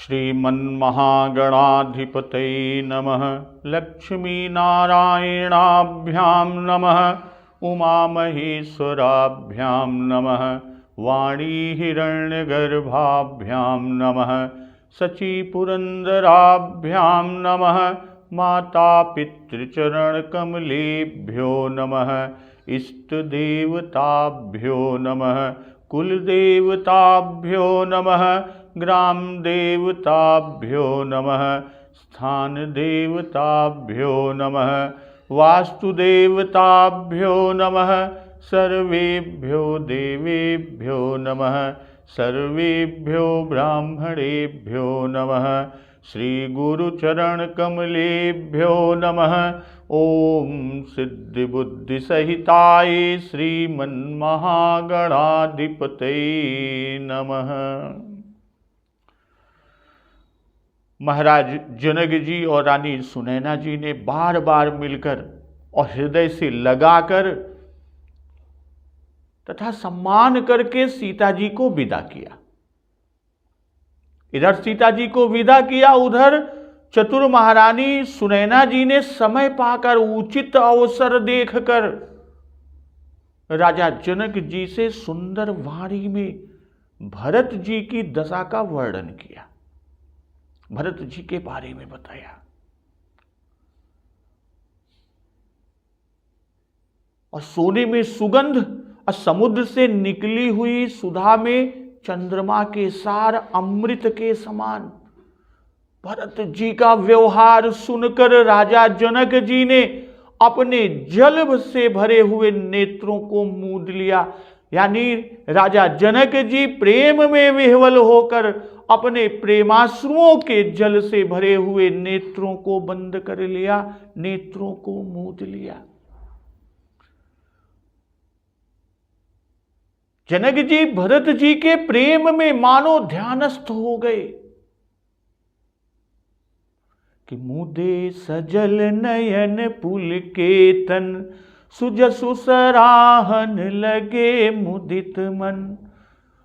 श्रीमन्महागणाधिपतये नमः। लक्ष्मीनारायणाभ्यां नमः। उमामहेश्वराभ्यां नमः। वाणीहिरण्यगर्भाभ्यां नमः। शचीपुरन्दराभ्यां नमः। मातापितृचरणकमलेभ्यो नमः। इष्टदेवताभ्यो नमः। कुलदेवताभ्यो नमः। ग्रामदेवताभ्यो नमः। स्थानदेवताभ्यो नमः। वास्तुदेवताभ्यो नमः। सर्वेभ्यो देवेभ्यो नमः। सर्वेभ्यो ब्राह्मणेभ्यो नमः। श्रीगुरुचरणकमलेभ्यो नमः। ओम सिद्धिबुद्धिसहिताय श्रीमन्महागणाधिपतये नमः। महाराज जनक जी और रानी सुनैना जी ने बार बार मिलकर और हृदय से लगाकर तथा सम्मान करके सीता जी को विदा किया। इधर सीता जी को विदा किया, उधर चतुर महारानी सुनैना जी ने समय पाकर, उचित अवसर देखकर राजा जनक जी से सुंदर वाणी में भरत जी की दशा का वर्णन किया, भरत जी के बारे में बताया। और सोने में सुगंध और समुद्र से निकली हुई सुधा में चंद्रमा के सार अमृत के समान भरत जी का व्यवहार सुनकर राजा जनक जी ने अपने जल से भरे हुए नेत्रों को मूंद लिया। यानी राजा जनक जी प्रेम में विह्वल होकर अपने प्रेमाश्रुओं के जल से भरे हुए नेत्रों को बंद कर लिया, नेत्रों को मूंद लिया। जनक जी भरत जी के प्रेम में मानो ध्यानस्थ हो गए कि मुदे सजल नयन पुलकेतन, सुजसु सराहन लगे मुदित मन।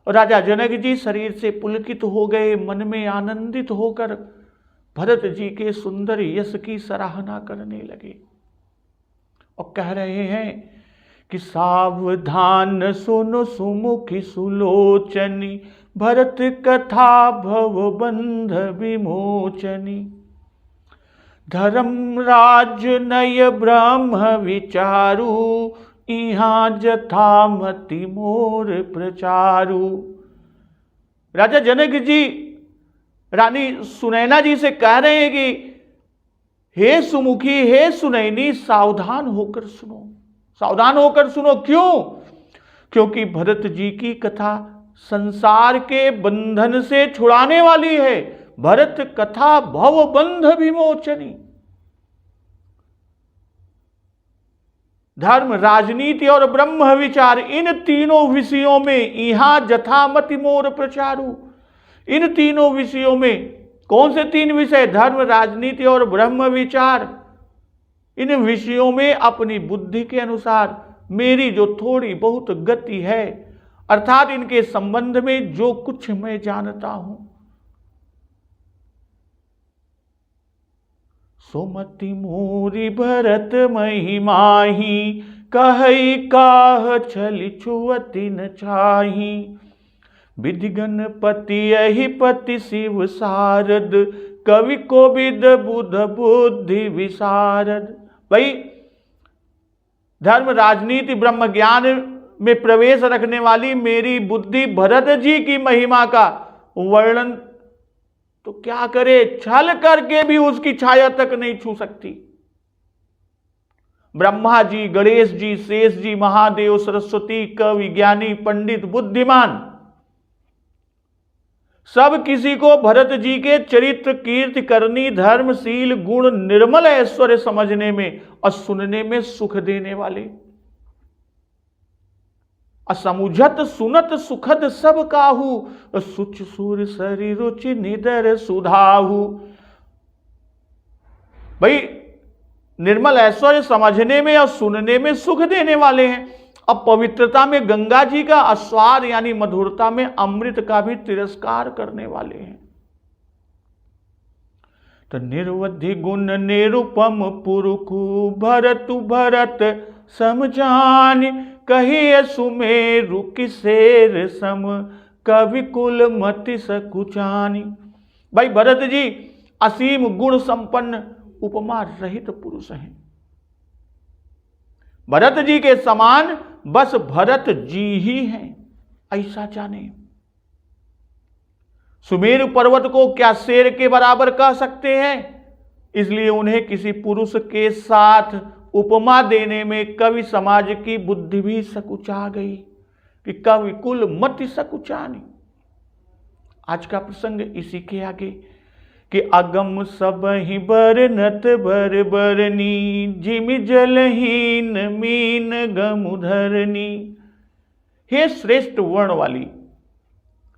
राजा जनक जी शरीर से पुलकित हो गए, मन में आनंदित होकर भरत जी के सुंदर यश की सराहना करने लगे और कह रहे हैं कि सावधान सुनो सुमुखी सुलोचनी, भरत कथा भव बंध विमोचनी। धर्मराज नय ब्रह्म विचारु, इहाँ जथामति मोर प्रचारु। राजा जनक जी रानी सुनैना जी से कह रहे हैं कि हे सुमुखी, हे सुनैनी, सावधान होकर सुनो, सावधान होकर सुनो। क्यों? क्योंकि भरत जी की कथा संसार के बंधन से छुड़ाने वाली है। भरत कथा भव बंध विमोचनी। धर्म, राजनीति और ब्रह्म विचार, इन तीनों विषयों में इहां जथामति मोर प्रचारु। इन तीनों विषयों में कौन से तीन विषय? धर्म, राजनीति और ब्रह्म विचार। इन विषयों में अपनी बुद्धि के अनुसार मेरी जो थोड़ी बहुत गति है, अर्थात इनके संबंध में जो कुछ मैं जानता हूं, सोमति मोरी भरत महिमाही, कहई काह छलि छुअति न चाही। विधि गणपति यही पति शिव सारद, कवि कोविद बुध बुद्धि विशारद। भाई धर्म, राजनीति, ब्रह्म ज्ञान में प्रवेश रखने वाली मेरी बुद्धि भरत जी की महिमा का वर्णन तो क्या करे, छल करके भी उसकी छाया तक नहीं छू सकती। ब्रह्मा जी, गणेश जी, शेष जी, महादेव, सरस्वती, कवि, ज्ञानी, पंडित, बुद्धिमान, सब किसी को भरत जी के चरित्र, कीर्ति करनी, धर्मशील, गुण, निर्मल ऐश्वर्य समझने में और सुनने में सुख देने वाले। असमुझत सुनत सुखद सब काहू, सुच सुर सरी रुचि निदर सुधाहू। भाई निर्मल ऐश्वर्य समझने में और सुनने में सुख देने वाले हैं। अब पवित्रता में गंगा जी का, अस्वाद यानी मधुरता में अमृत का भी तिरस्कार करने वाले हैं। तो निर्वधि गुण निरुपम पुरुखु भरतु भरत समझान, कहिए सुमेरु की शेर सम कवि कुल मति सकुचानी। भाई भरत जी असीम गुण संपन्न उपमा रहित पुरुष हैं। भरत जी के समान बस भरत जी ही हैं, ऐसा जाने। सुमेरु पर्वत को क्या शेर के बराबर कह सकते हैं? इसलिए उन्हें किसी पुरुष के साथ उपमा देने में कवि समाज की बुद्धि भी सकुचा गई कि कवि कुल मति सकुचानी। आज का प्रसंग इसी के आगे कि अगम सब ही बरनत बर बरनी, जिमि जलहीन मीन गमुधरनी। हे श्रेष्ठ वर्ण वाली,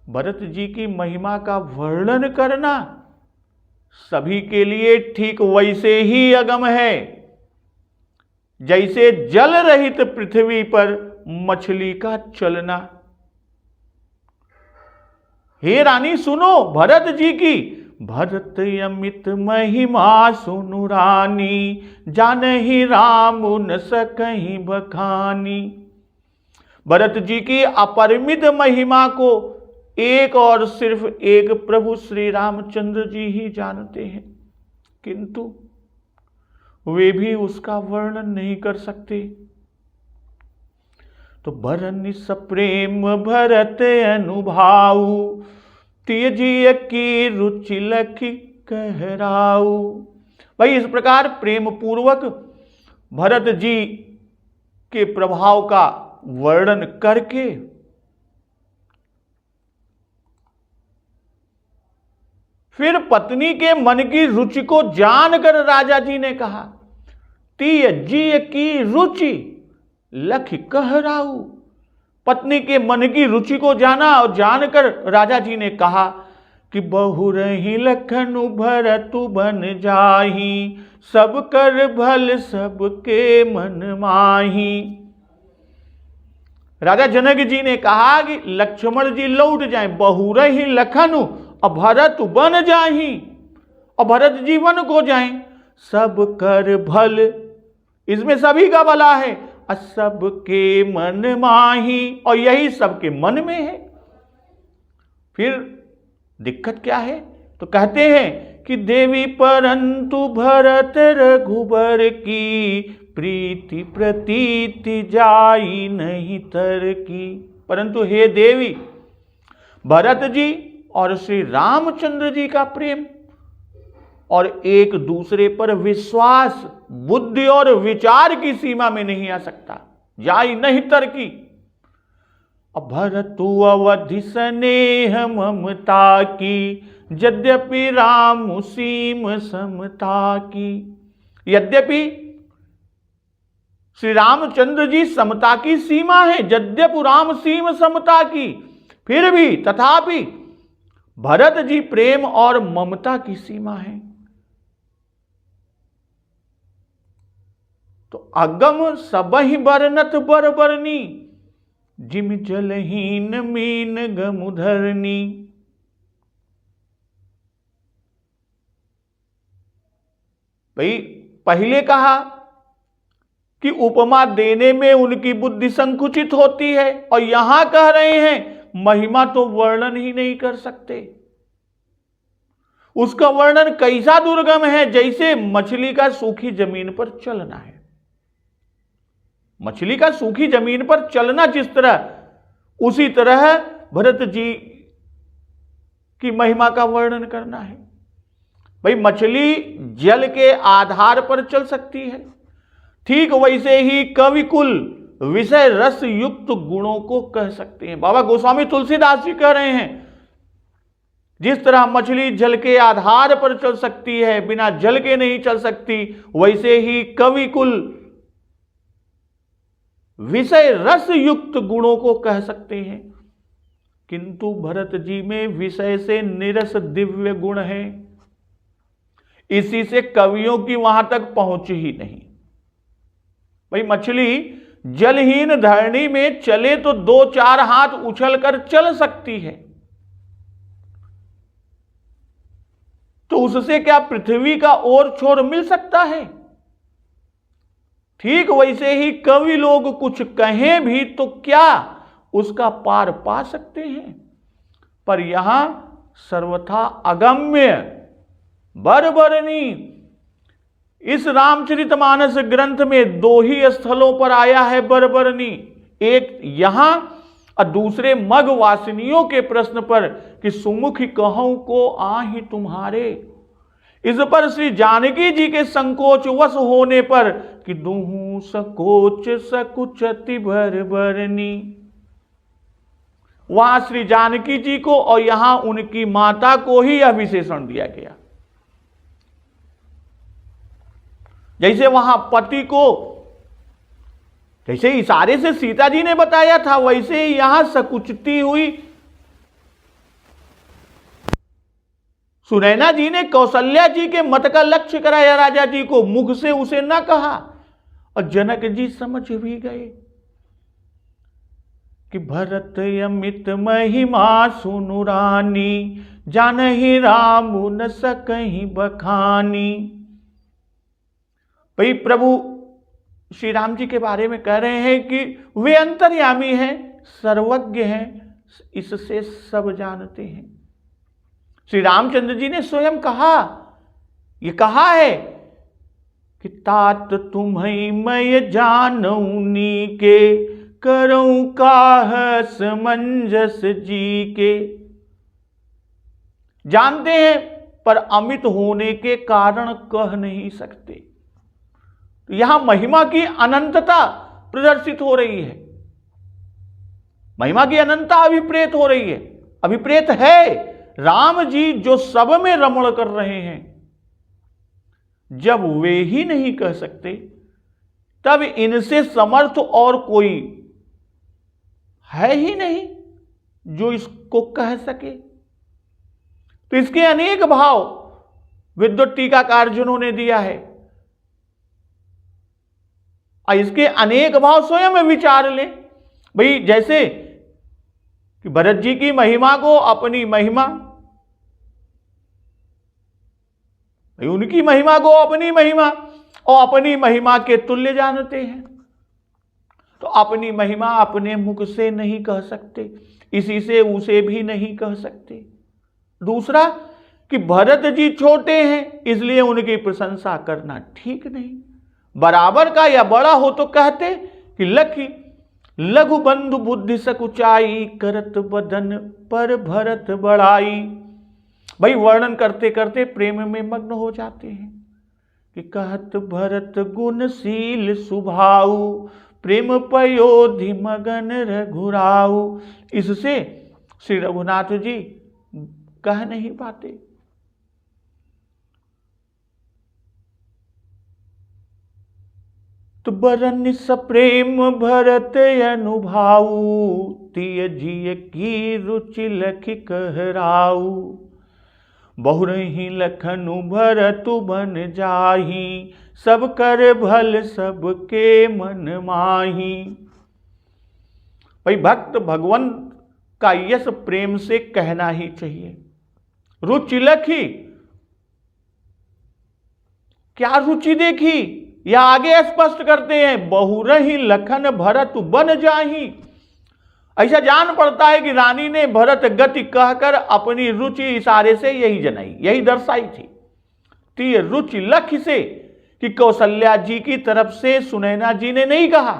भरत जी की महिमा का वर्णन करना सभी के लिए ठीक वैसे ही अगम है जैसे जल रहित पृथ्वी पर मछली का चलना। हे रानी सुनो भरत जी की, भरत अमित महिमा सुनु रानी, जानहि राम न सकहीं बखानी। भरत जी की अपरिमित महिमा को एक और सिर्फ एक प्रभु श्री रामचंद्र जी ही जानते हैं, किंतु वे भी उसका वर्णन नहीं कर सकते। तो बरनि सप्रेम भरत अनुभाऊ, त्यजिय की रुचि लखि कहराऊ। भाई इस प्रकार प्रेम पूर्वक भरत जी के प्रभाव का वर्णन करके फिर पत्नी के मन की रुचि को जानकर राजा जी ने कहा, त्यजिय की रुचि लखि कहराऊ। पत्नी के मन की रुचि को जाना और जानकर राजा जी ने कहा कि बहुरहि लखनु भरतु बन जाही, सब कर भल सबके मन माही। राजा जनक जी ने कहा कि लक्ष्मण जी लौट जाएं, बहुरहि लखनु और भरत बन जाही, और भरत जी वन को जाएं, सब कर भल, इसमें सभी का भला है, और सबके मन माही, और यही सबके मन में है। फिर दिक्कत क्या है? तो कहते हैं कि देवी परंतु भरत रघुबर की, प्रीति प्रतीति जाई नहीं तर की। परंतु हे देवी, भरत जी और श्री रामचंद्र जी का प्रेम और एक दूसरे पर विश्वास बुद्धि और विचार की सीमा में नहीं आ सकता, जाई नहीं तर की। भरतु अवधि स्नेह ममता की, यद्यपि राम सीम समता की। यद्यपि श्री रामचंद्र जी समता की सीमा है, यद्यपि राम सीम समता की, फिर भी तथापि भरत जी प्रेम और ममता की सीमा है। तो अगम सबहि बरनत बर बरनी, जिम जलहीन मीन गमुधरनी। भाई पहले कहा कि उपमा देने में उनकी बुद्धि संकुचित होती है, और यहां कह रहे हैं महिमा तो वर्णन ही नहीं कर सकते। उसका वर्णन कैसा दुर्गम है, जैसे मछली का सूखी जमीन पर चलना है। मछली का सूखी जमीन पर चलना जिस तरह, उसी तरह भरत जी की महिमा का वर्णन करना है। भाई मछली जल के आधार पर चल सकती है, ठीक वैसे ही कवि कुल विषय रस युक्त गुणों को कह सकते हैं। बाबा गोस्वामी तुलसीदास जी कह रहे हैं, जिस तरह मछली जल के आधार पर चल सकती है, बिना जल के नहीं चल सकती, वैसे ही कवि कुल विषय रस युक्त गुणों को कह सकते हैं। किंतु भरत जी में विषय से निरस दिव्य गुण है, इसी से कवियों की वहां तक पहुंच ही नहीं। भाई मछली जलहीन धरणी में चले तो 2-4 हाथ उछल कर चल सकती है, तो तो उससे क्या पृथ्वी का और छोर मिल सकता है? ठीक वैसे ही कवि लोग कुछ कहें भी तो क्या उसका पार पा सकते हैं, पर यहां सर्वथा अगम्य बरबरनी। इस रामचरितमानस ग्रंथ में दो ही स्थलों पर आया है बरबरनी, एक यहां और दूसरे मगवासिनियों के प्रश्न पर कि सुमुख कहूं को आहि तुम्हारे। इस पर श्री जानकी जी के संकोच वश होने पर कि दूहू सकोच सकुचति बरबरनी, वहां श्री जानकी जी को और यहां उनकी माता को ही यह विशेषण दिया गया। जैसे वहां पति को जैसे इशारे से सीता जी ने बताया था, वैसे ही यहां सकुचती हुई सुनैना जी ने कौशल्या जी के मत का लक्ष्य कराया राजा जी को, मुख से उसे न कहा, और जनक जी समझ भी गए कि भरत अमित महिमा सुनु रानी, जानहि राम न सकहि बखानी। भाई प्रभु श्री राम जी के बारे में कह रहे हैं कि वे अंतर्यामी हैं, सर्वज्ञ हैं, इससे सब जानते हैं। श्री रामचंद्र जी ने स्वयं कहा, ये कहा है कि तात तुम्हें मैं जानऊनी के, करऊं काह समंजस जी के। जानते हैं पर अमित होने के कारण कह नहीं सकते। यहां महिमा की अनंतता प्रदर्शित हो रही है, महिमा की अनंतता अभिप्रेत हो रही है, अभिप्रेत है। राम जी जो सब में रमण कर रहे हैं, जब वे ही नहीं कह सकते तब इनसे समर्थ और कोई है ही नहीं जो इसको कह सके। तो इसके अनेक भाव विद्वत टीकाकार जिन्होंने दिया है, और इसके अनेक भाव स्वयं विचार लें। भाई जैसे कि भरत जी की महिमा को अपनी महिमा, उनकी महिमा को अपनी महिमा और अपनी महिमा के तुल्य जानते हैं, तो अपनी महिमा अपने मुख से नहीं कह सकते, इसी से उसे भी नहीं कह सकते। दूसरा कि भरत जी छोटे हैं इसलिए उनकी प्रशंसा करना ठीक नहीं, बराबर का या बड़ा हो तो कहते कि लखी लघु बंधु बुद्धि सकुचाई, करत बदन पर भरत बड़ाई। भाई वर्णन करते करते प्रेम में मग्न हो जाते हैं कि कहत भरत गुणशील सुभाऊ, प्रेम पयोधि मगन रघुराऊ। इससे श्री रघुनाथ जी कह नहीं पाते। तो बरन सप्रेम भरत अनुभाऊ, तिय जिय की रुचि लखि कहराऊ। बहुरही लखनु भरतु बन जाही, सब कर भल सबके मन माही। भाई भक्त भगवंत का यश प्रेम से कहना ही चाहिए। रुचि लखी, क्या रुचि देखी, या आगे स्पष्ट करते हैं बहुरही लखन भरत बन जाही। ऐसा जान पड़ता है कि रानी ने भरत गति कहकर अपनी रुचि इशारे से यही जनाई, यही दर्शाई थी। तो ये रुचि लक्ष्य से कि कौशल्या जी की तरफ से सुनैना जी ने नहीं कहा,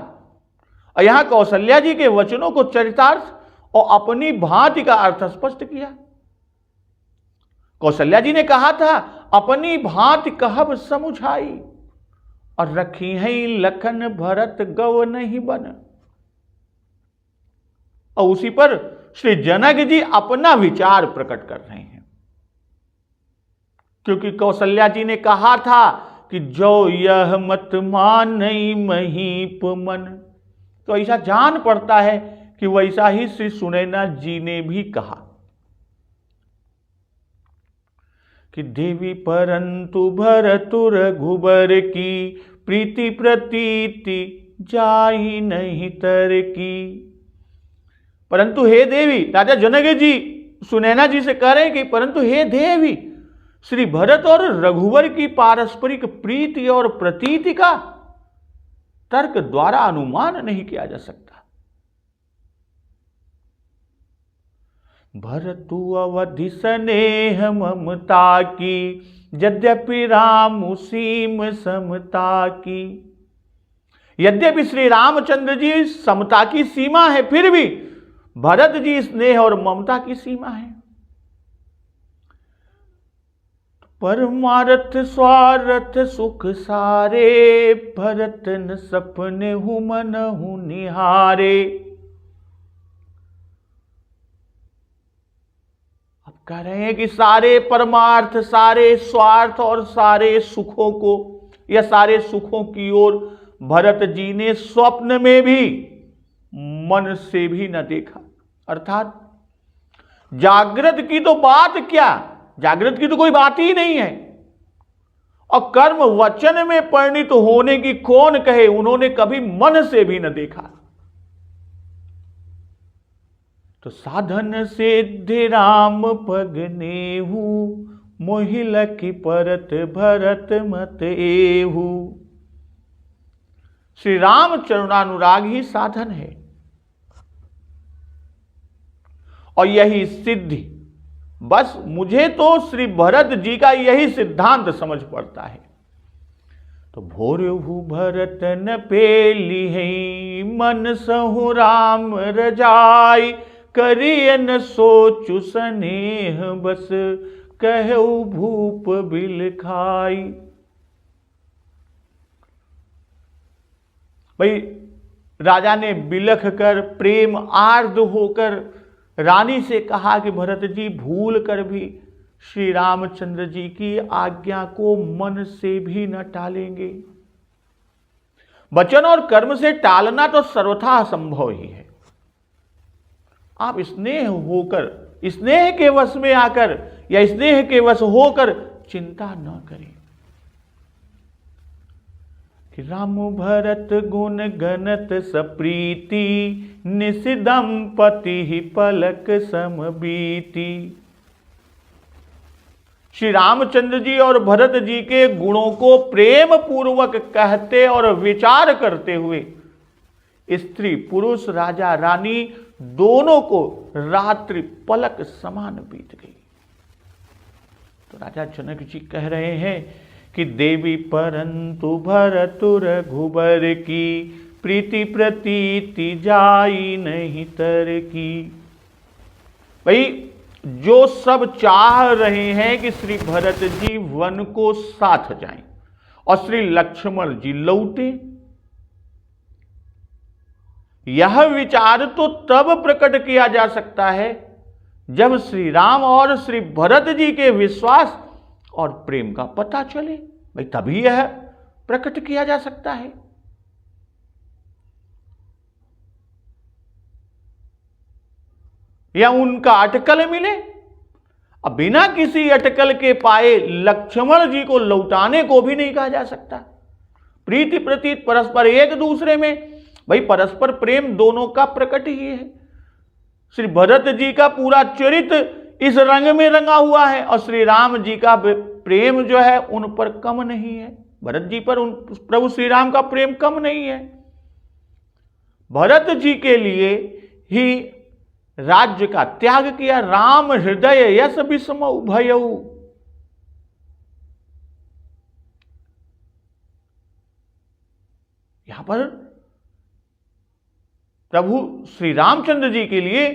और यहां कौशल्या जी के वचनों को चरितार्थ और अपनी भांति का अर्थ स्पष्ट किया। कौशल्या जी ने कहा था अपनी भांति कहब समुझाई, और रखी है लखन भरत गव नहीं बन। और उसी पर श्री जनक जी अपना विचार प्रकट कर रहे हैं, क्योंकि कौशल्या जी ने कहा था कि जो यह मत मानई महीप मन। तो ऐसा जान पड़ता है कि वैसा ही श्री सुनैना जी ने भी कहा कि देवी परंतु भरतु रघुबर की, प्रीति प्रतीति जाई नहीं तर की। परंतु हे देवी, राजा जनक जी सुनैना जी से कह रहे हैं कि परंतु हे देवी, श्री भरत और रघुवर की पारस्परिक प्रीति और प्रतीति का तर्क द्वारा अनुमान नहीं किया जा सकता। भरतु अवधि स्नेह ममता की, यद्यपि राम सीम समता की। यद्यपि श्री रामचंद्र जी समता की सीमा है, फिर भी भरत जी स्नेह और ममता की सीमा है। परमार्थ स्वार्थ सुख सारे, भरत न सपने हूं मन हूं निहारे। अब कह रहे हैं कि सारे परमार्थ, सारे स्वार्थ और सारे सुखों को या सारे सुखों की ओर भरत जी ने स्वप्न में भी मन से भी न देखा। अर्थात जागृत की तो बात क्या, जागृत की तो कोई बात ही नहीं है, और कर्म वचन में परिणित होने की कौन कहे, उन्होंने कभी मन से भी न देखा। तो साधन सिद्धि राम पगनेहु, मोहिल की परत भरत मत एहु। श्री राम चरणानुराग ही साधन है और यही सिद्धि। बस मुझे तो श्री भरत जी का यही सिद्धांत समझ पड़ता है। तो भोरहु भरत न पेली है, मन सहु राम रजाई। करिय न सोचु स्नेह बस, कहु भूप बिल खाई। भाई राजा ने बिलख कर प्रेम आर्द्र होकर रानी से कहा कि भरत जी भूल कर भी श्री रामचंद्र जी की आज्ञा को मन से भी न टालेंगे। वचन और कर्म से टालना तो सर्वथा असंभव ही है। आप स्नेह होकर, स्नेह के वश में आकर या स्नेह के वश होकर चिंता न करें कि राम भरत गुण गणत सप्रीति, निस दंपति ही पलक समबीति। श्री रामचंद्र जी और भरत जी के गुणों को प्रेम पूर्वक कहते और विचार करते हुए स्त्री पुरुष राजा रानी दोनों को रात्रि पलक समान बीत गई। तो राजा जनक जी कह रहे हैं कि देवी परंतु भरत रघुबर की, प्रीति प्रतीति जाई नहीं तर की। भाई जो सब चाह रहे हैं कि श्री भरत जी वन को साथ जाएं और श्री लक्ष्मण जी लौटे, यह विचार तो तब प्रकट किया जा सकता है जब श्री राम और श्री भरत जी के विश्वास और प्रेम का पता चले। भाई तभी यह प्रकट किया जा सकता है। या उनका अटकल मिले। अब बिना किसी अटकल के पाए लक्ष्मण जी को लौटाने को भी नहीं कहा जा सकता। प्रीति प्रतीत परस्पर एक दूसरे में, भाई परस्पर प्रेम दोनों का प्रकट ही है। श्री भरत जी का पूरा चरित्र इस रंग में रंगा हुआ है और श्री राम जी का प्रेम जो है उन पर कम नहीं है। भरत जी पर उन प्रभु श्री राम का प्रेम कम नहीं है। भरत जी के लिए ही राज्य का त्याग किया। राम हृदय यस विषम उभयऊ। यहां पर प्रभु श्री रामचंद्र जी के लिए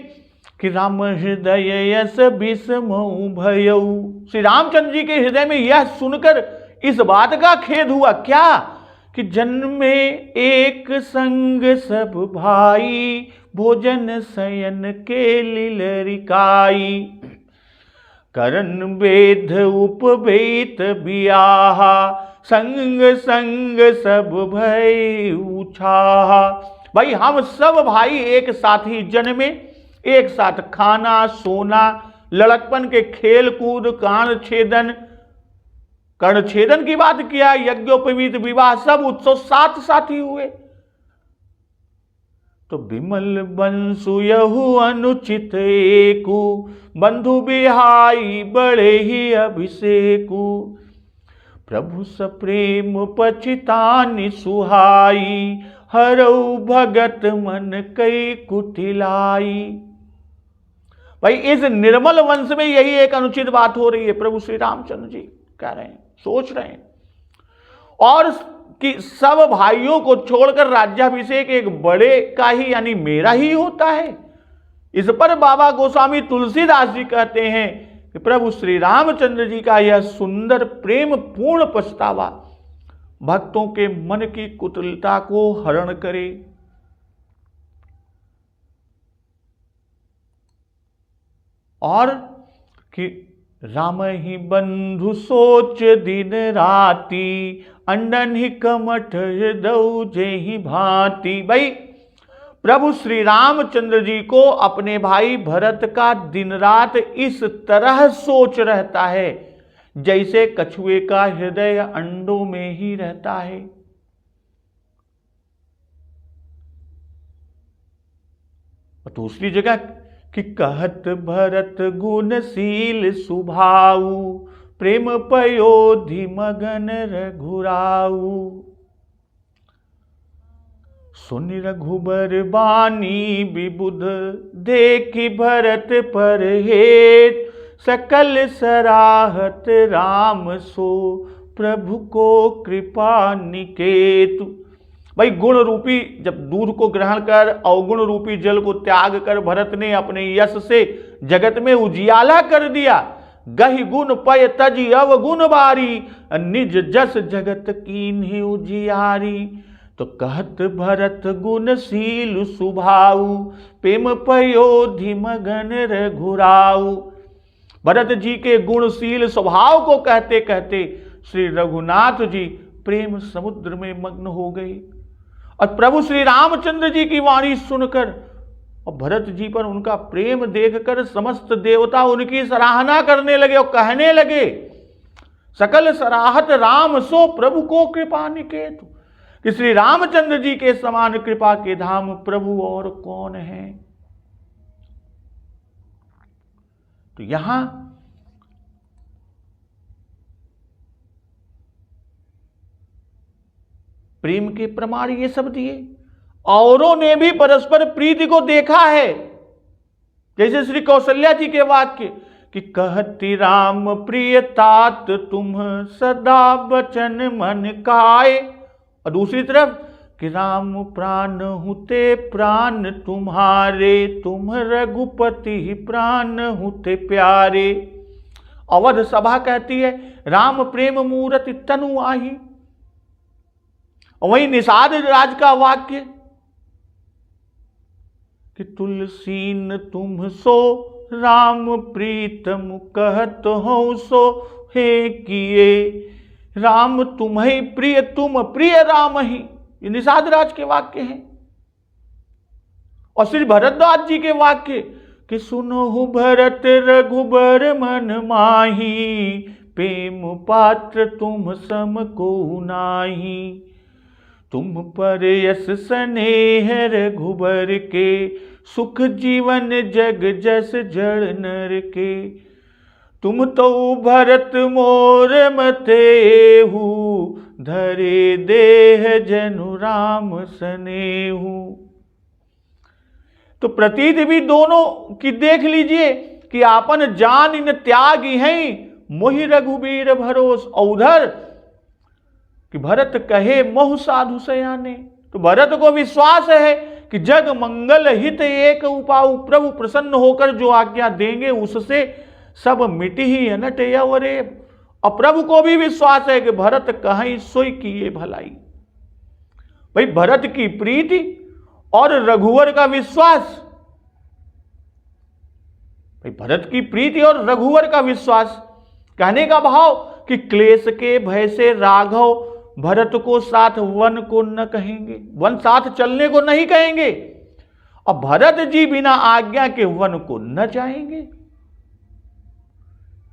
कि राम हृदय यस विषम उभयऊ। श्री रामचंद्र जी के हृदय में यह सुनकर इस बात का खेद हुआ क्या कि जन्मे एक संग सब भाई, भोजन शयन के लीलरिकाई। करन वेद उपवेत बियाहा, संग संग सब भय उछाहा। भाई हम सब भाई एक साथ ही जन्मे, एक साथ खाना सोना, लड़कपन के खेल कूद, कर्ण छेदन की बात किया, यज्ञोपवीत विवाह, सब उत्सव साथ साथ ही हुए। तो विमल बंसु यहु अनुचित एकु, बंधु बिहाई बड़े ही अभिषेकु। प्रभु सप्रेम पचितानि सुहाई, हरऊ भगत मन कई कुटिलाई। भाई इस निर्मल वंश में यही एक अनुचित बात हो रही है। प्रभु श्री रामचंद्र जी कह रहे हैं, सोच रहे हैं, और कि सब भाइयों को छोड़कर राज्याभिषेक एक बड़े का ही यानी मेरा ही होता है। इस पर बाबा गोस्वामी तुलसीदास जी कहते हैं कि प्रभु श्री रामचंद्र जी का यह सुंदर प्रेम पूर्ण पछतावा भक्तों के मन की कुटिलता को हरण करे। और कि राम ही बंधु सोच दिन राती, अंडन ही कमठ हृदय जेहि भांति। भाई प्रभु श्री रामचंद्र जी को अपने भाई भरत का दिन रात इस तरह सोच रहता है जैसे कछुए का हृदय अंडों में ही रहता है। और दूसरी जगह कि कहत भरत गुणशील सुभाऊ, प्रेम पयोधि मगन रघुराऊ। सुनि रघुबर बानी विबुध, देखि भरत पर हेत, सकल सराहत राम सो, प्रभु को कृपा निकेतु। भाई गुण रूपी जब दूध को ग्रहण कर अवगुण रूपी जल को त्याग कर भरत ने अपने यश से जगत में उजियाला कर दिया। गहि गुण पय तजी अवगुण बारी, निज जस जगत कीन्हि उजियारी। तो कहत भरत गुणशील सुभाऊ, प्रेम पयोधि मगन रघुराऊ। भरत जी के गुणशील स्वभाव को कहते कहते श्री रघुनाथ जी प्रेम समुद्र में मग्न हो गए। और प्रभु श्री रामचंद्र जी की वाणी सुनकर और भरत जी पर उनका प्रेम देखकर समस्त देवता उनकी सराहना करने लगे और कहने लगे, सकल सराहत राम सो, प्रभु को कृपा निकेतु। कि श्री रामचंद्र जी के समान कृपा के धाम प्रभु और कौन है। तो यहां प्रेम के प्रमाण ये सब दिए। औरों ने भी परस्पर प्रीति को देखा है, जैसे श्री कौशल्या जी के वाक्य कि कहती राम प्रिय तात तुम, सदा बचन मन काए। और दूसरी तरफ कि राम प्राण हुते प्राण तुम्हारे, तुम रघुपति प्राण हुते प्यारे। अवध सभा कहती है राम प्रेम मूरति तनु आही। वही निषाद राज का वाक्य कि तुलसीन तुम सो, राम प्रीतम कहत हो सो, हे किए राम तुम्हें प्रिय, तुम प्रिय राम ही। ये निषाद राज के वाक्य हैं। और श्री भरद्वाज जी के वाक्य कि सुनो भरत रघुबर मन माही, प्रेम पात्र तुम सम को नाही। तुम पर यश स्नेह रघुबर के, सुख जीवन जग जस जड़ नर के। तुम तो भरत मोर मतेहु, धरे देह जनु राम सनेहु। तो प्रतीत भी दोनों की देख लीजिए कि आपन जान इन त्यागी हैं, मोहि रघुबीर भरोस। उधर कि भरत कहे मोह साधु सयाने। तो भरत को विश्वास है कि जग मंगल हित एक उपाऊ, प्रभु प्रसन्न होकर जो आज्ञा देंगे उससे सब मिटी ही अनट यवरे। और प्रभु को भी विश्वास है कि भरत कहीं सोई किए भलाई। भाई भरत की प्रीति और रघुवर का विश्वास, भाई भरत की प्रीति और रघुवर का विश्वास, कहने का भाव कि क्लेश के भय से राघव भरत को साथ वन को न कहेंगे, वन साथ चलने को नहीं कहेंगे, और भरत जी बिना आज्ञा के वन को न जाएंगे,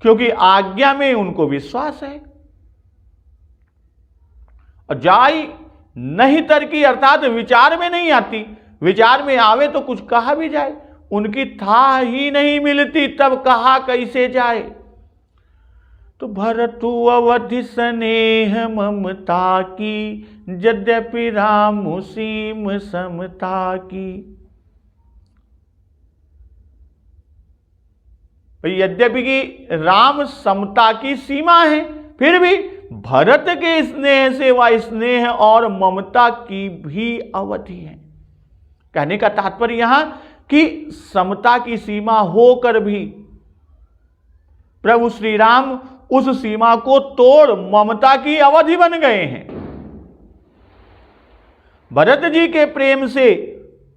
क्योंकि आज्ञा में उनको विश्वास है। और जाई नहीं तरकी अर्थात विचार में नहीं आती, विचार में आवे तो कुछ कहा भी जाए, उनकी था ही नहीं मिलती, तब कहा कैसे जाए। तो भरतु अवधि स्नेह ममता की, यद्यपि राम सीम समता की। यद्यपि कि राम समता की सीमा है, फिर भी भरत के स्नेह से वह स्नेह और ममता की भी अवधि है। कहने का तात्पर्य यहां कि समता की सीमा होकर भी प्रभु श्री राम उस सीमा को तोड़ ममता की अवधि बन गए हैं। भरत जी के प्रेम से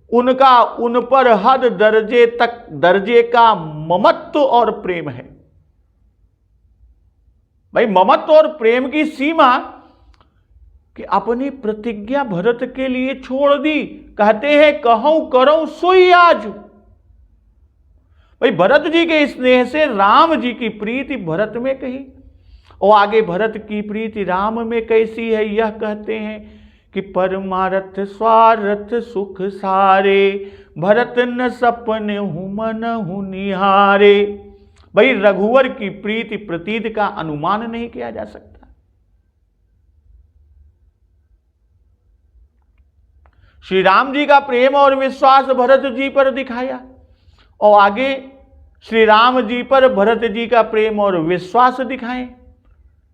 उनका उन पर हद दर्जे का ममत्व और प्रेम है। भाई ममत्व और प्रेम की सीमा कि अपनी प्रतिज्ञा भरत के लिए छोड़ दी। कहते हैं कहूं करो सोई आज। भाई भरत जी के स्नेह से राम जी की प्रीति भरत में कही, और आगे भरत की प्रीति राम में कैसी है यह कहते हैं कि परमारथ स्वार्थ सुख सारे, भरत न सपने हूं मन हूं निहारे। भाई रघुवर की प्रीति प्रतीत का अनुमान नहीं किया जा सकता। श्री राम जी का प्रेम और विश्वास भरत जी पर दिखाया, और आगे श्री राम जी पर भरत जी का प्रेम और विश्वास दिखाएं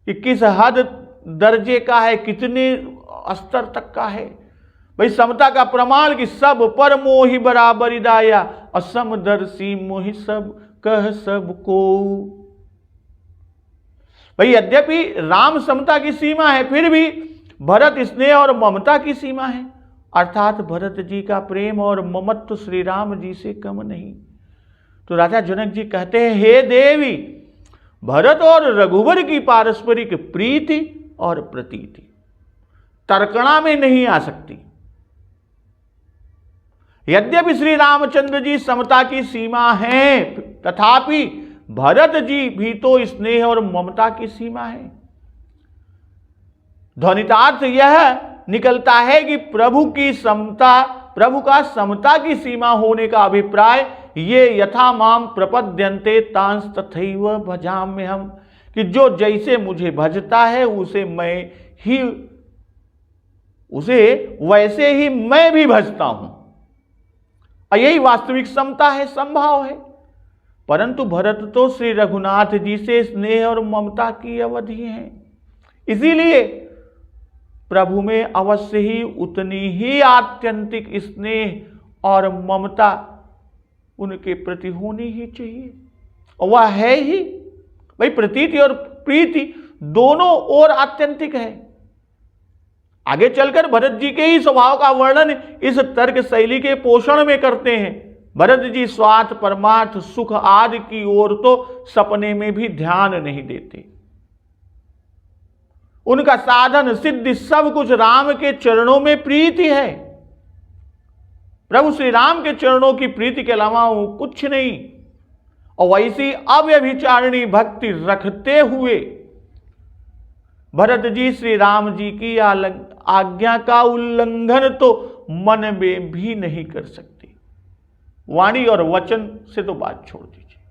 कि किस हद दर्जे का है, कितने स्तर तक का है। भाई समता का प्रमाण कि सब पर मोहि बराबर दाया, असमदर्शी मोहि सब कह सबको। भाई यद्यपि राम समता की सीमा है, फिर भी भरत स्नेह और ममता की सीमा है। अर्थात भरत जी का प्रेम और ममत्व श्री राम जी से कम नहीं। तो राजा जनक जी कहते हैं, हे देवी, भरत और रघुवर की पारस्परिक प्रीति और प्रतीति तर्कणा में नहीं आ सकती। यद्यपि श्री रामचंद्र जी समता की सीमा है, तथापि भरत जी भी तो स्नेह और ममता की सीमा है। ध्वनितार्थ यह निकलता है कि प्रभु का समता की सीमा होने का अभिप्राय ये यथा माम प्रपद्यन्ते तांस तथैव भजाम्यहम्, कि जो जैसे मुझे भजता है उसे वैसे ही मैं भी भजता हूं। यही वास्तविक समता है, संभाव है। परंतु भरत तो श्री रघुनाथ जी से स्नेह और ममता की अवधि है, इसीलिए प्रभु में अवश्य ही उतनी ही आत्यंतिक स्नेह और ममता उनके प्रति होनी ही चाहिए, और वह है ही। भाई प्रतीति और प्रीति दोनों और आत्यंतिक है। आगे चलकर भरत जी के ही स्वभाव का वर्णन इस तर्क शैली के पोषण में करते हैं। भरत जी स्वार्थ परमार्थ सुख आदि की ओर तो सपने में भी ध्यान नहीं देते। उनका साधन सिद्धि सब कुछ राम के चरणों में प्रीति है। प्रभु श्री राम के चरणों की प्रीति के अलावा कुछ नहीं। और वैसी अव्यभिचारिणी भक्ति रखते हुए भरत जी श्री राम जी की आज्ञा का उल्लंघन तो मन में भी नहीं कर सकते। वाणी और वचन से तो बात छोड़ दीजिए,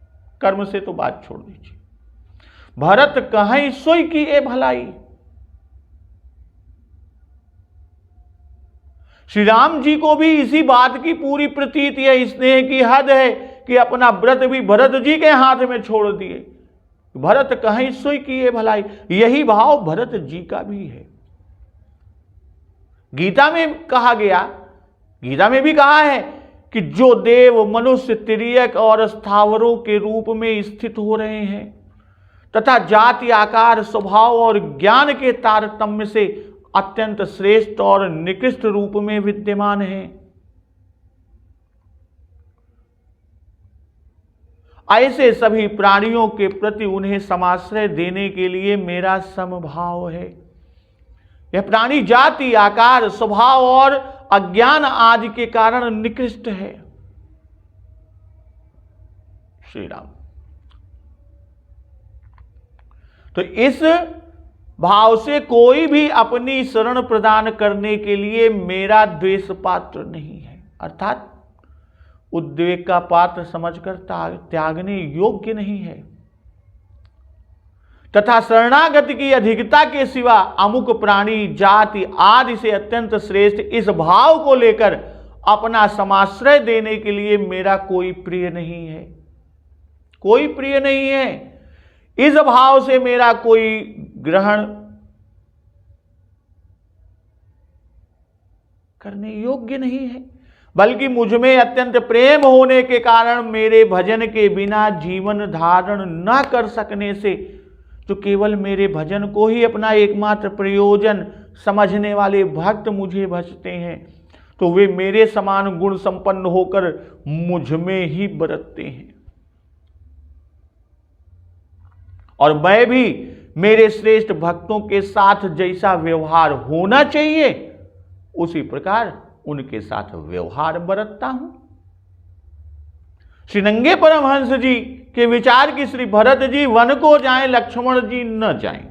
कर्म से तो बात छोड़ दीजिए। भरत कहीं सोई की ए भलाई। श्री राम जी को भी इसी बात की पूरी प्रतीति है, स्नेह की हद है कि अपना व्रत भी भरत जी के हाथ में छोड़ दिए। भरत कहीं सोई किए भलाई, यही भाव भरत जी का भी है। गीता में कहा गया, गीता में भी कहा है कि जो देव मनुष्य तिर्यक और स्थावरों के रूप में स्थित हो रहे हैं तथा जाति आकार स्वभाव और ज्ञान के तारतम्य से अत्यंत श्रेष्ठ और निकृष्ट रूप में विद्यमान है, ऐसे सभी प्राणियों के प्रति उन्हें समाश्रय देने के लिए मेरा समभाव है। यह प्राणी जाति आकार स्वभाव और अज्ञान आदि के कारण निकृष्ट है। श्री राम। तो इस भाव से कोई भी अपनी शरण प्रदान करने के लिए मेरा द्वेष पात्र नहीं है। अर्थात उद्वेग का पात्र समझकर त्यागने योग्य नहीं है, तथा शरणागति की अधिकता के सिवा अमुक प्राणी जाति आदि से अत्यंत श्रेष्ठ इस भाव को लेकर अपना समाश्रय देने के लिए मेरा कोई प्रिय नहीं है, कोई प्रिय नहीं है। इस भाव से मेरा कोई ग्रहण करने योग्य नहीं है, बल्कि मुझमें अत्यंत प्रेम होने के कारण मेरे भजन के बिना जीवन धारण न कर सकने से जो केवल मेरे भजन को ही अपना एकमात्र प्रयोजन समझने वाले भक्त मुझे भजते हैं, तो वे मेरे समान गुण संपन्न होकर मुझ में ही बरतते हैं, और मैं भी मेरे श्रेष्ठ भक्तों के साथ जैसा व्यवहार होना चाहिए उसी प्रकार उनके साथ व्यवहार बरतता हूं। श्री नंगे परमहंस जी के विचार की श्री भरत जी वन को जाएं, लक्ष्मण जी न जाएं।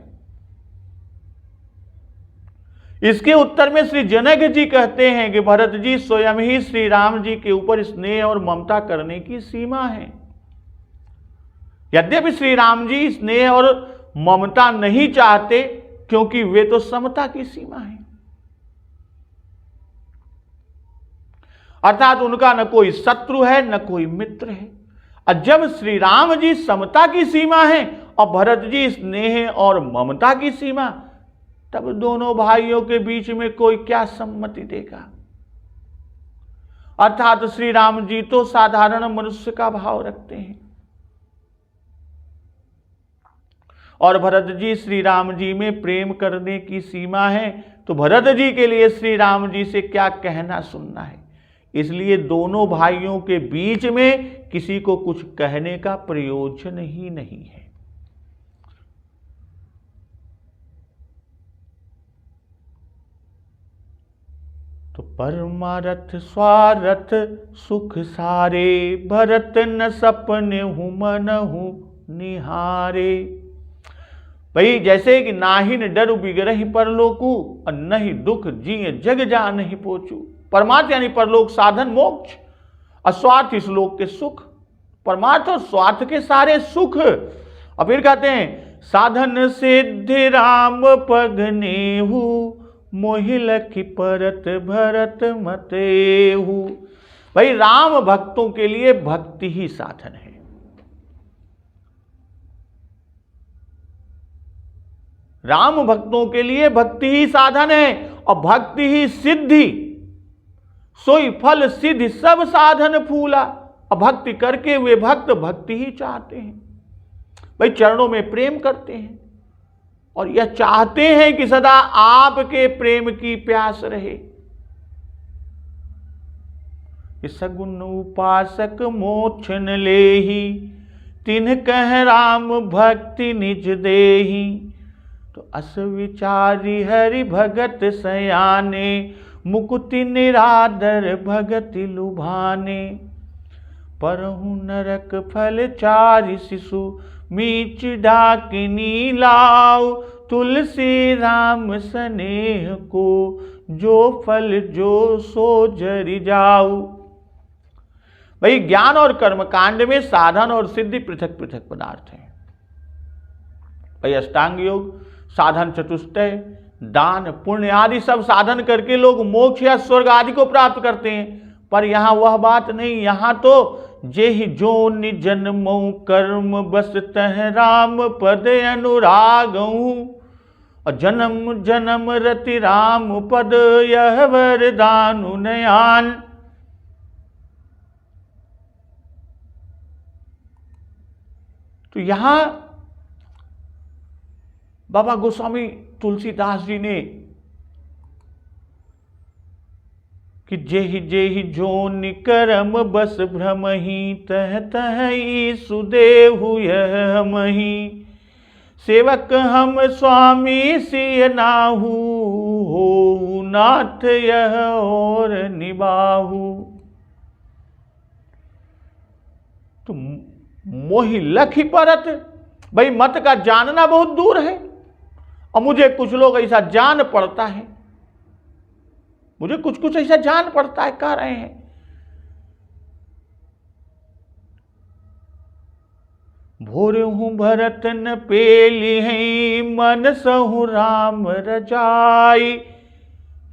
इसके उत्तर में श्री जनक जी कहते हैं कि भरत जी स्वयं ही श्री राम जी के ऊपर स्नेह और ममता करने की सीमा है। यद्यपि श्री राम जी स्नेह और ममता नहीं चाहते, क्योंकि वे तो समता की सीमा है, अर्थात उनका न कोई शत्रु है न कोई मित्र है। और जब श्री राम जी समता की सीमा है और भरत जी स्नेह और ममता की सीमा, तब दोनों भाइयों के बीच में कोई क्या सम्मति देगा। अर्थात श्री राम जी तो साधारण मनुष्य का भाव रखते हैं और भरत जी श्री राम जी में प्रेम करने की सीमा है, तो भरत जी के लिए श्री राम जी से क्या कहना सुनना है। इसलिए दोनों भाइयों के बीच में किसी को कुछ कहने का प्रयोजन ही नहीं है। तो परमारथ स्वारथ सुख सारे, भरत न सपने हूं मन हूं निहारे। भाई जैसे कि नाहि न डर बिगरहि परलोकु, और नहीं दुख जिय जग जा नहीं पोचू। परमार्थ यानी परलोक साधन मोक्ष, अस्वार्थ इस लोक के सुख। परमार्थ और स्वार्थ के सारे सुख। और फिर कहते हैं साधन सिद्धि राम पगनेहु, मोहि लखि परत भरत मतेहु। भाई राम भक्तों के लिए भक्ति ही साधन है। राम भक्तों के लिए भक्ति ही साधन है और भक्ति ही सिद्धि। सोई फल सिद्धि सब साधन फूला। और भक्ति करके वे भक्त भक्ति ही चाहते हैं, भाई चरणों में प्रेम करते हैं और यह चाहते हैं कि सदा आपके प्रेम की प्यास रहे। सगुन उपासक मोक्ष न लेहि, तिन्ह कह राम भक्ति निज देहि। तो अस विचारी हरि भगत सयाने, मुकुति निरादर भगति लुभाने। परहु नरक फल चारि शिशु, मीच डाकिनी लाओ। तुलसी राम स्नेह को, जो फल जो सो जरि जाऊ। भाई ज्ञान और कर्म कांड में साधन और सिद्धि पृथक पृथक पदार्थ हैं। भाई अष्टांग योग, साधन चतुष्टय, दान पुण्य आदि सब साधन करके लोग मोक्ष या स्वर्ग आदि को प्राप्त करते हैं, पर यहां वह बात नहीं। यहां तो जेहि जोनि जन्मौ कर्म बस तह राम पद अनुरागऊ। और जन्म जन्म रति राम पद, यह वरदान नयान। तो यहां बाबा गोस्वामी तुलसीदास जी ने कि जेहि जेहि जोनि करम बस भ्रमहि, तह तहि सुदेहु यह हमहि। सेवक हम स्वामी सिय नाहु, हो नाथ यह और निबाहु। तो मोहि लखि परत, भाई मत का जानना बहुत दूर है और मुझे कुछ लोग ऐसा जान पड़ता है, मुझे कुछ कुछ ऐसा जान पड़ता है, कह रहे हैं भोरहु भरत न पेली हैं, मन सहु राम रजाई।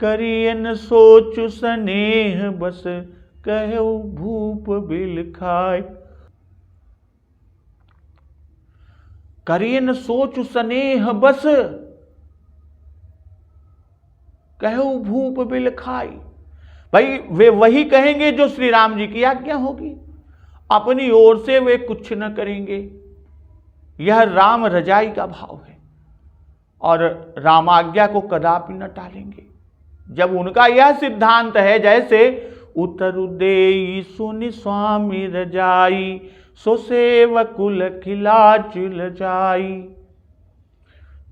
करियन सोचु स्नेह बस, कहु भूप बिल खाय। करियन सोचु स्नेह बस, कहु भूप बिल खाई। भाई वे वही कहेंगे जो श्री राम जी की आज्ञा होगी, अपनी ओर से वे कुछ न करेंगे। यह राम रजाई का भाव है और रामाज्ञा को कदापि न टालेंगे। जब उनका यह सिद्धांत है, जैसे उतरु देई सुनि स्वामी रजाई, सो सेवकुल खिलाच लजाई।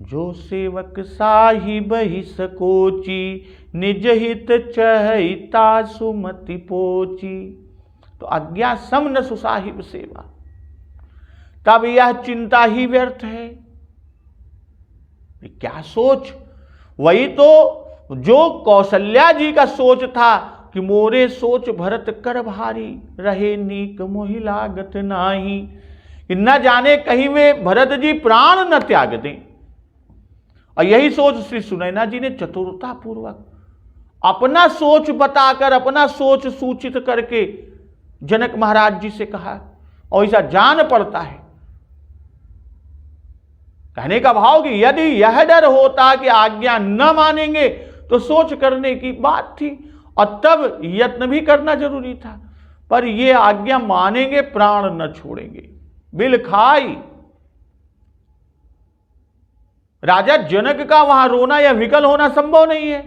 जो सेवक साहिब ही सकोची, निज हित चहिता सुमति पोची। तो आज्ञा समन सुसाहिब सेवा, तब यह चिंता ही व्यर्थ है। क्या सोच, वही तो जो कौशल्या जी का सोच था कि मोरे सोच भरत कर भारी, रहे नीक मोहि लागत नाही। कि न जाने कहीं वे भरत जी प्राण न त्याग दें। और यही सोच श्री सुनैना जी ने चतुरता पूर्वक अपना सोच बताकर, अपना सोच सूचित करके जनक महाराज जी से कहा। और ऐसा जान पड़ता है, कहने का भाव कि यदि यह डर होता कि आज्ञा न मानेंगे तो सोच करने की बात थी और तब यत्न भी करना जरूरी था। पर ये आज्ञा मानेंगे, प्राण न छोड़ेंगे, बिल खाई। राजा जनक का वहां रोना या विकल होना संभव नहीं है,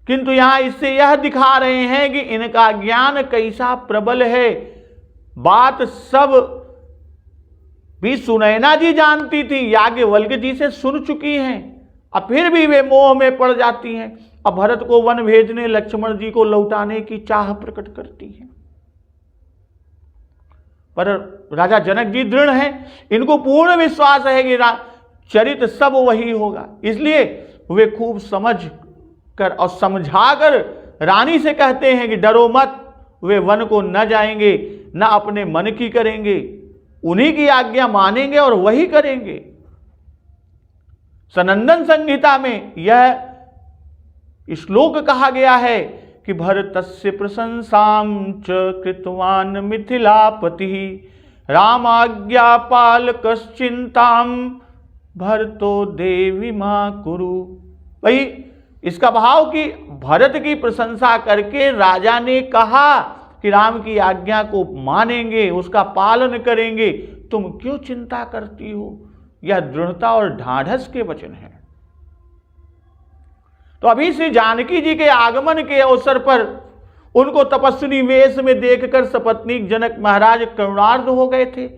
किंतु यहां इससे यह दिखा रहे हैं कि इनका ज्ञान कैसा प्रबल है। बात सब भी सुनैना जी जानती थी, याज्ञवल्क्य जी से सुन चुकी हैं, और फिर भी वे मोह में पड़ जाती हैं। अब भरत को वन भेजने, लक्ष्मण जी को लौटाने की चाह प्रकट करती हैं। पर राजा जनक जी दृढ़ हैं, इनको पूर्ण विश्वास है कि चरित सब वही होगा। इसलिए वे खूब समझ कर और समझाकर रानी से कहते हैं कि डरो मत, वे वन को न जाएंगे, न अपने मन की करेंगे, उन्हीं की आज्ञा मानेंगे और वही करेंगे। सनंदन संहिता में यह श्लोक कहा गया है कि भरतस्य प्रशंसां च कृतवान मिथिलापति, रामाज्ञा पालकश्चिंतां भरतो देवी मां कुरु। भाई इसका भाव कि भरत की प्रशंसा करके राजा ने कहा कि राम की आज्ञा को मानेंगे, उसका पालन करेंगे, तुम क्यों चिंता करती हो। यह दृढ़ता और ढाढ़स के वचन है। तो अभी श्री जानकी जी के आगमन के अवसर पर उनको तपस्विनी वेश में देखकर सपत्नीक जनक महाराज करुणार्ध हो गए थे।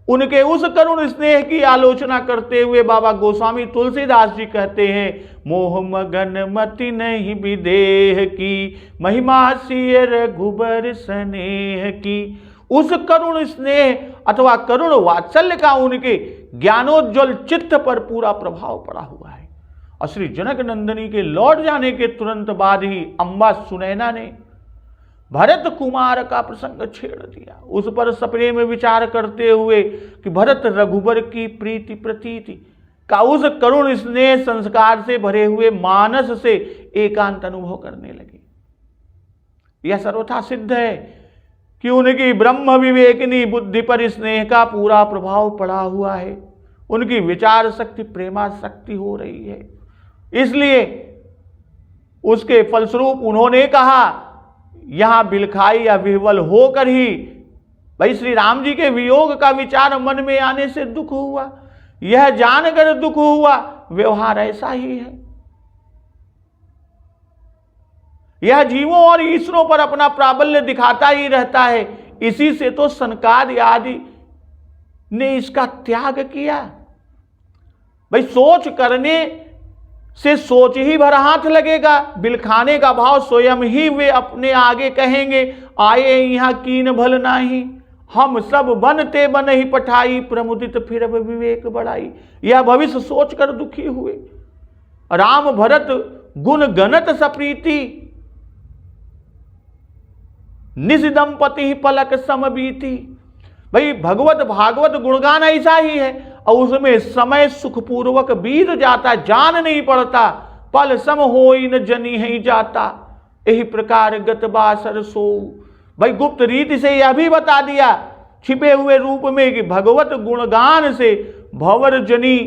उनके उस करुण स्नेह की आलोचना करते हुए बाबा गोस्वामी तुलसीदास जी कहते हैं, मोह मगन मति नहीं विदेह की, महिमा सिय रघुबर स्नेह की। उस करुण स्नेह अथवा करुण वात्सल्य का उनके ज्ञानोज्वल चित्त पर पूरा प्रभाव पड़ा हुआ है। और श्री जनक नंदिनी के लौट जाने के तुरंत बाद ही अम्बा सुनैना ने भरत कुमार का प्रसंग छेड़ दिया। उस पर सप्रेम विचार करते हुए कि भरत रघुबर की प्रीति प्रतीति का उस करुण स्नेह संस्कार से भरे हुए मानस से एकांत अनुभव करने लगे। यह सर्वथा सिद्ध है कि उनकी ब्रह्म विवेकिनी बुद्धि पर स्नेह का पूरा प्रभाव पड़ा हुआ है। उनकी विचार शक्ति प्रेमा शक्ति हो रही है। इसलिए उसके फलस्वरूप उन्होंने कहा, यहां बिलखाई या विह्वल होकर ही भाई श्री राम जी के वियोग का विचार मन में आने से दुख हुआ। यह जानकर दुख हुआ, व्यवहार ऐसा ही है। यह जीवों और ईश्वरों पर अपना प्राबल्य दिखाता ही रहता है। इसी से तो सनकादि आदि ने इसका त्याग किया। भाई सोच करने से सोच ही भर हाथ लगेगा। बिलखाने का भाव स्वयं ही वे अपने आगे कहेंगे, आए यहाँ कीन भल नाही, हम सब बनते बन ही पठाई, प्रमुदित फिर विवेक बढ़ाई। यह भविष्य सोचकर दुखी हुए। राम भरत गुण गणत सप्रीति, निज दंपति पलक समबीति। भाई भगवत भागवत गुणगान ऐसा ही है, और उसमें समय सुखपूर्वक बीत जाता, जान नहीं पड़ता, पल सम होई न जनी ही जाता, यही प्रकार गत बासर सो। भाई गुप्त रीति से यह भी बता दिया छिपे हुए रूप में कि भगवत गुणगान से भंवर जनी,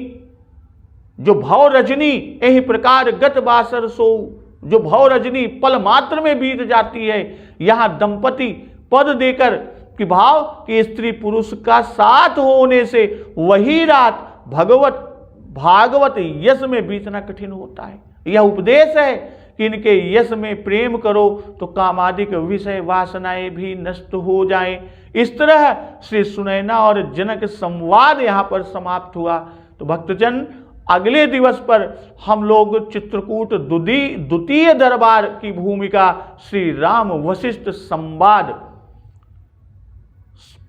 जो भव रजनी, यही प्रकार गत बासर सो, जो भव रजनी पल मात्र में बीत जाती है। यहां दंपति पद देकर कि भाव कि स्त्री पुरुष का साथ होने से वही रात भगवत भागवत यश में बीतना कठिन होता है। यह उपदेश है कि इनके यश में प्रेम करो तो कामादिक विषय वासनाएं भी नष्ट हो जाएं। इस तरह श्री सुनैना और जनक संवाद यहाँ पर समाप्त हुआ। तो भक्तजन, अगले दिवस पर हम लोग चित्रकूट द्वितीय दरबार की भूमिका श्री राम वशिष्ठ संवाद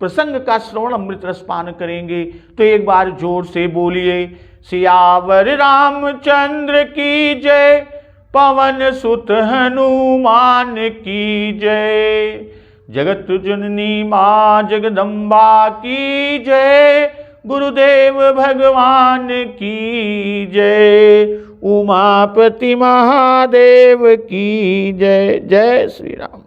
प्रसंग का श्रवण अमृत रसपान करेंगे। तो एक बार जोर से बोलिए, सियावर रामचंद्र की जय, पवन सुत हनुमान की जय, जगत जननी मां जगदम्बा की जय, गुरुदेव भगवान की जय, उमापति महादेव की जय। जय श्री राम।